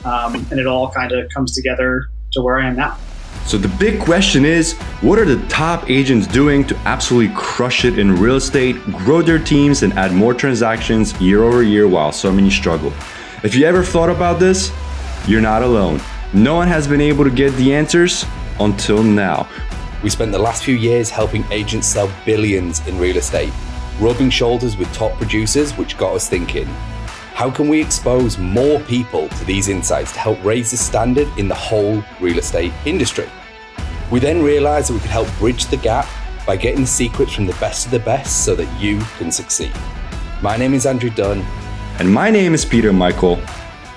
And it all kind of comes together to where I am now. So the big question is, what are the top agents doing to absolutely crush it in real estate, grow their teams, and add more transactions year over year while so many struggle? If you ever thought about this, you're not alone. No one has been able to get the answers until now. We spent the last few years helping agents sell billions in real estate, rubbing shoulders with top producers, which got us thinking, how can we expose more people to these insights to help raise the standard in the whole real estate industry? We then realized that we could help bridge the gap by getting the secrets from the best of the best so that you can succeed. My name is Andrew Dunn. And my name is Peter Michael.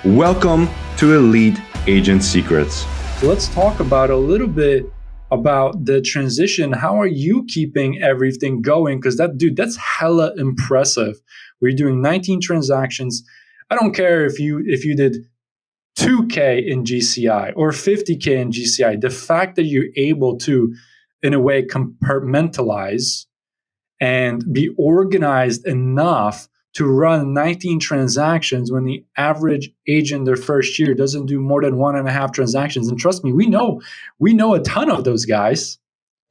Welcome to Elite Agent Secrets. So let's talk about a little bit about the transition. How are you keeping everything going? Because that's hella impressive. We're doing 19 transactions. I don't care if you did 2K in GCI or 50K in GCI. The fact that you're able to, in a way, compartmentalize and be organized enough to run 19 transactions when the average agent their first year doesn't do more than 1.5 transactions. And trust me, we know a ton of those guys.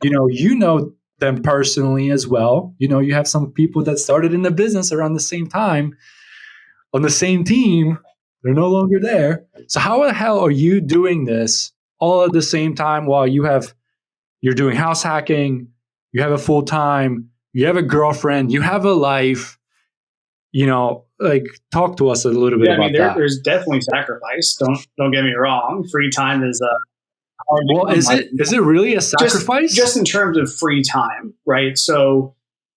You know them personally as well. You have some people that started in the business around the same time on the same team. They're no longer there. So how the hell are you doing this all at the same time while you're doing house hacking, you have a full time, you have a girlfriend, you have a life? Talk to us a little bit about that. There's definitely sacrifice. Don't get me wrong. Free time is hard. Well, is it really a sacrifice? Just in terms of free time, right? So,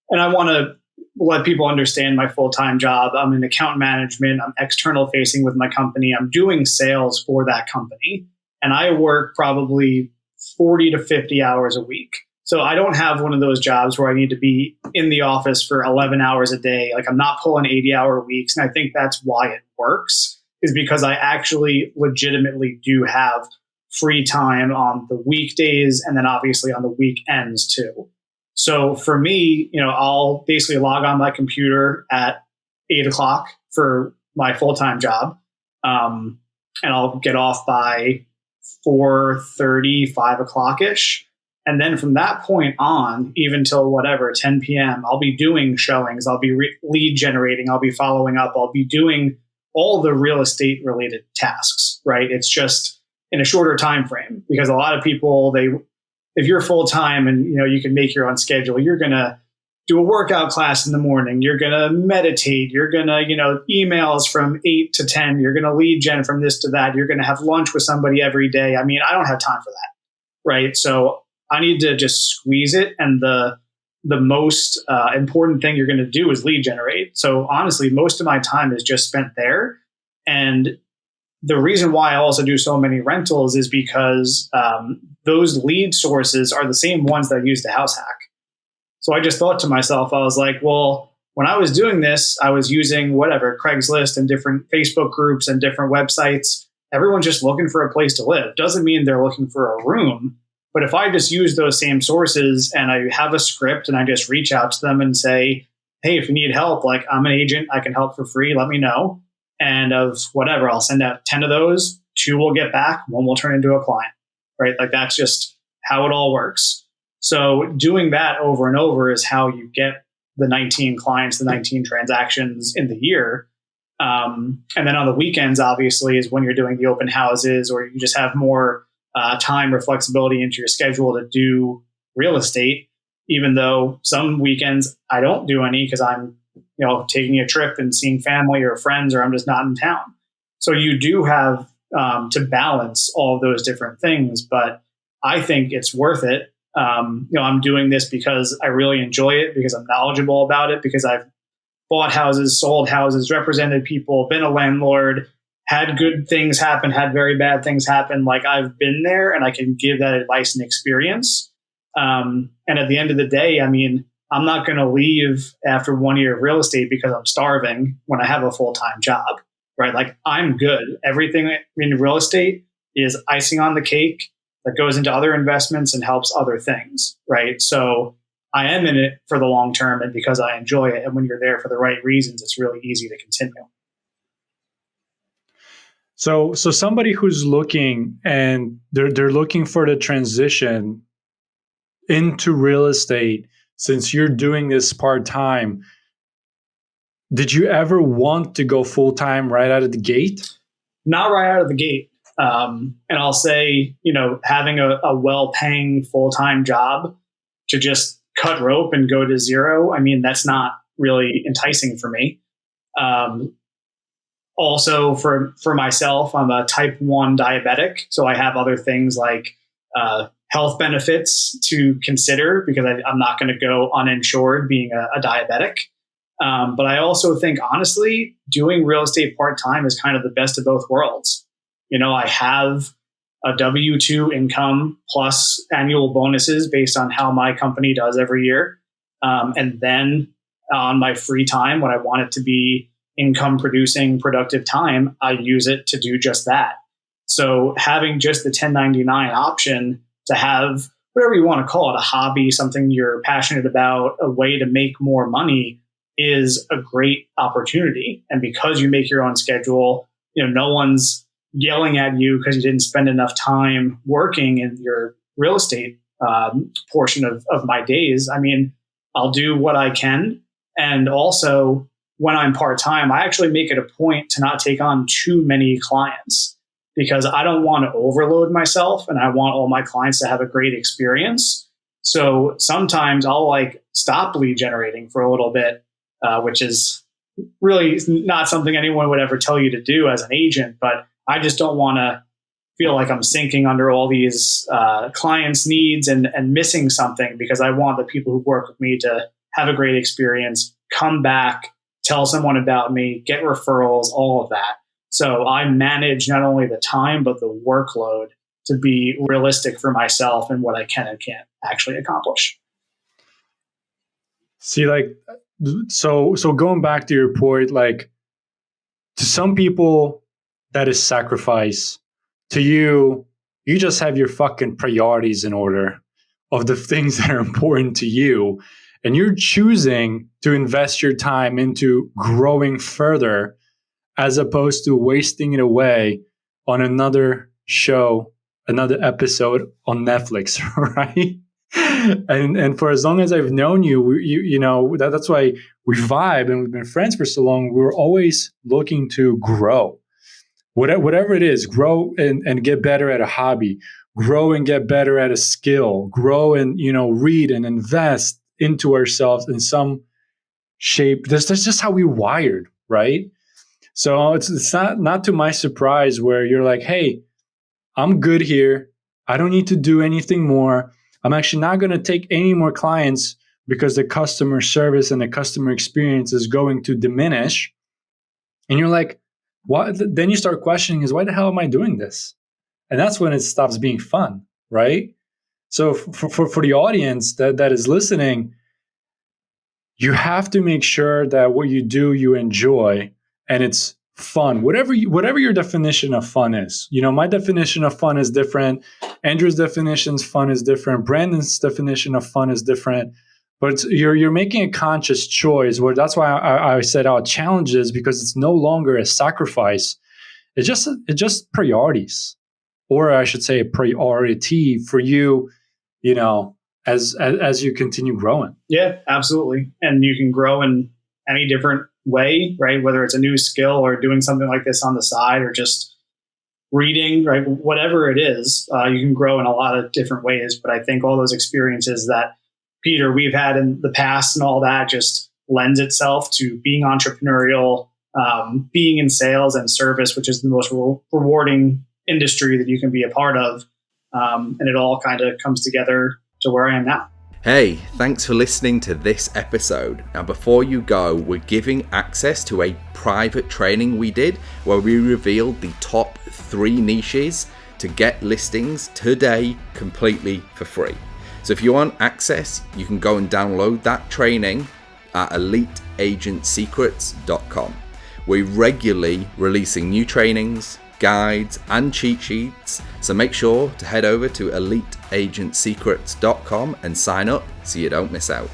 and I want to let people understand my full-time job. I'm in account management. I'm external facing with my company. I'm doing sales for that company, and I work probably 40 to 50 hours a week. So I don't have one of those jobs where I need to be in the office for 11 hours a day. Like, I'm not pulling 80-hour weeks. And I think that's why it works, is because I actually legitimately do have free time on the weekdays and then obviously on the weekends too. So for me, I'll basically log on my computer at 8:00 for my full-time job. And I'll get off by 4:30, 5:00-ish. And then from that point on, even till 10 p.m., I'll be doing showings. I'll be lead generating. I'll be following up. I'll be doing all the real estate related tasks, right? It's just in a shorter time frame, because a lot of people, if you're full time and you can make your own schedule, you're going to do a workout class in the morning. You're going to meditate. You're going to, emails from 8 to 10. You're going to lead gen from this to that. You're going to have lunch with somebody every day. I mean, I don't have time for that, right? So I need to just squeeze it. And the most important thing you're going to do is lead generate. So honestly, most of my time is just spent there. And the reason why I also do so many rentals is because those lead sources are the same ones that I use to house hack. So I just thought to myself, I was like, well, when I was doing this, I was using Craigslist and different Facebook groups and different websites. Everyone's just looking for a place to live. Doesn't mean they're looking for a room. But if I just use those same sources and I have a script and I just reach out to them and say, hey, if you need help, I'm an agent, I can help for free, let me know. And of I'll send out 10 of those, 2 will get back, 1 will turn into a client, right? That's just how it all works. So doing that over and over is how you get the 19 clients, the 19 transactions in the year. And then on the weekends, obviously, is when you're doing the open houses, or you just have more time or flexibility into your schedule to do real estate, even though some weekends I don't do any because I'm, taking a trip and seeing family or friends, or I'm just not in town. So you do have to balance all of those different things, but I think it's worth it. I'm doing this because I really enjoy it, because I'm knowledgeable about it, because I've bought houses, sold houses, represented people, been a landlord, had good things happen, had very bad things happen. I've been there and I can give that advice and experience. And at the end of the day, I'm not going to leave after 1 year of real estate because I'm starving when I have a full-time job, right? I'm good. Everything in real estate is icing on the cake that goes into other investments and helps other things, right? So I am in it for the long term and because I enjoy it. And when you're there for the right reasons, it's really easy to continue. So somebody who's looking and they're looking for the transition into real estate, since you're doing this part-time, did you ever want to go full-time right out of the gate? Not right out of the gate. And I'll say, having a well-paying full-time job to just cut rope and go to zero, I mean, that's not really enticing for me. Also, for myself, I'm a type 1 diabetic, so I have other things like health benefits to consider because I'm not going to go uninsured being a diabetic. But I also think, honestly, doing real estate part-time is kind of the best of both worlds. I have a W-2 income plus annual bonuses based on how my company does every year. And then on my free time, when I want it to be income producing productive time, I use it to do just that. So having just the 1099 option to have whatever you want to call it, a hobby, something you're passionate about, a way to make more money is a great opportunity. And because you make your own schedule, no one's yelling at you because you didn't spend enough time working in your real estate portion of my days. I mean, I'll do what I can. And also, when I'm part-time, I actually make it a point to not take on too many clients because I don't want to overload myself and I want all my clients to have a great experience. So sometimes I'll stop lead generating for a little bit, which is really not something anyone would ever tell you to do as an agent, but I just don't want to feel like I'm sinking under all these clients' needs and missing something because I want the people who work with me to have a great experience, come back, tell someone about me, get referrals, all of that. So I manage not only the time, but the workload to be realistic for myself and what I can and can't actually accomplish. See, so going back to your point, to some people, that is sacrifice. To you just have your fucking priorities in order of the things that are important to you. And you're choosing to invest your time into growing further as opposed to wasting it away on another show, another episode on Netflix, right? And for as long as I've known you, that's why we vibe and we've been friends for so long. We're always looking to grow. Whatever it is, grow and get better at a hobby, grow and get better at a skill, grow and, read and invest into ourselves in some shape. That's just how we're wired, right? So it's not to my surprise where you're like, hey, I'm good here. I don't need to do anything more. I'm actually not going to take any more clients because the customer service and the customer experience is going to diminish. And you're like, what? Then you start questioning is why the hell am I doing this? And that's when it stops being fun, right? So for the audience that is listening, you have to make sure that what you do, you enjoy and it's fun. Whatever your definition of fun is. My definition of fun is different. Andrew's definition of fun is different. Brandon's definition of fun is different. But you're making a conscious choice. Where that's why I set out challenges, because it's no longer a sacrifice. It's just priorities, or I should say a priority for you. As you continue growing. Yeah, absolutely. And you can grow in any different way, right? Whether it's a new skill or doing something like this on the side or just reading, right? Whatever it is, you can grow in a lot of different ways. But I think all those experiences that Peter, we've had in the past and all that just lends itself to being entrepreneurial, being in sales and service, which is the most rewarding industry that you can be a part of. And it all kind of comes together to where I am now. Hey, thanks for listening to this episode. Now, before you go, we're giving access to a private training we did where we revealed the top 3 niches to get listings today completely for free. So if you want access, you can go and download that training at eliteagentsecrets.com. We're regularly releasing new trainings, guides and cheat sheets, so make sure to head over to eliteagentsecrets.com and sign up so you don't miss out.